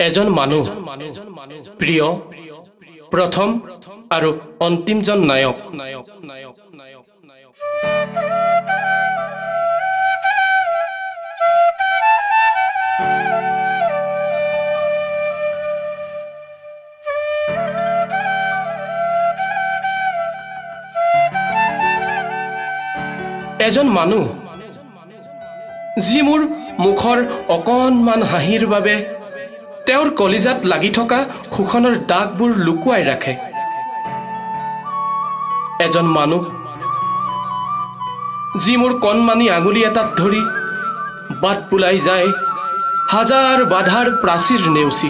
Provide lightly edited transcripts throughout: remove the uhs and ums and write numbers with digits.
এজন মানুহ প্ৰিয় প্ৰথম আৰু অন্তিমজন নায়ক। এজন মানুহ যি মোৰ মুখৰ অকণমান হাঁহিৰ বাবে তেওঁৰ কলিজাত লাগি থকা শোষণৰ দাগবোৰ লুকুৱাই ৰাখে। এজন মানুহ যি মোৰ কণমানি আঙুলি এটাত ধৰি বাট বুলাই যায় হাজাৰ বাধাৰ প্ৰাচীৰ নেওচি।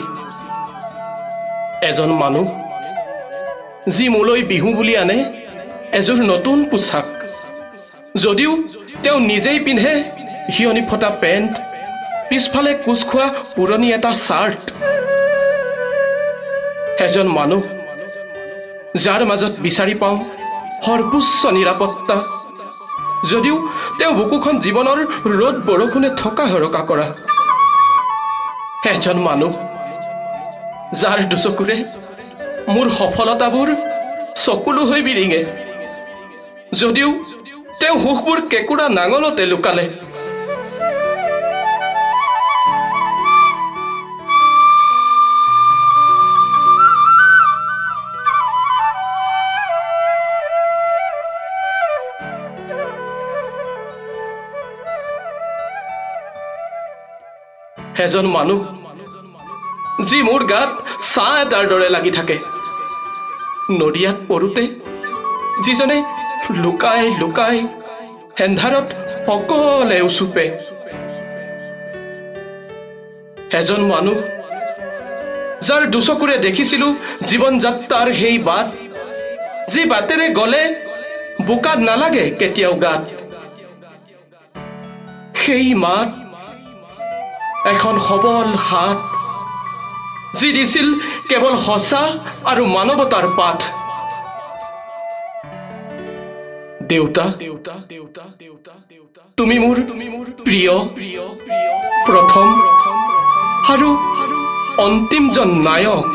এজন মানুহ যি মোলৈ বিহু বুলি আনে এযোৰ নতুন পোছাক, যদিও তেওঁ নিজেই পিন্ধে হিয়নি ফটা পেণ্ট, পিছফালে কোচ খোৱা পুৰণি এটা চাৰ্ট। এজন মানুহ যাৰ মাজত বিচাৰি পাওঁ সৰ্বোচ্চ নিৰাপত্তা, যদিও তেওঁ বুকুখন জীৱনৰ ৰ'দ বৰষুণে থকা হৰকা কৰা। এজন মানুহ যাৰ দুচকুৰে মোৰ সফলতাবোৰ চকুলো হৈ বিৰিঙে, যদিও তেওঁ সুখবোৰ কেঁকুৰা নাঙলতে লুকালে। এজন মানুহ যি মোৰ গাত ছাঁ এটাৰ দৰে লাগি থাকে, নদীয়াত পৰোঁতে যিজনে লুকাই লুকাই এন্ধাৰত অকলে উচুপে। এজন মানুহ যাৰ দুচকুৰে দেখিছিলো জীৱন যাত্ৰাৰ সেই বাট, যি বাটেৰে গলে বোকা নালাগে কেতিয়াও গাত। সেই মাত এখন সবল হাত, যি দিছিল কেৱল সঁচা আৰু মানৱতাৰ পাঠ। দেউতা, তুমি মোৰ প্ৰিয় প্ৰথম আৰু অন্তিমজন নায়ক।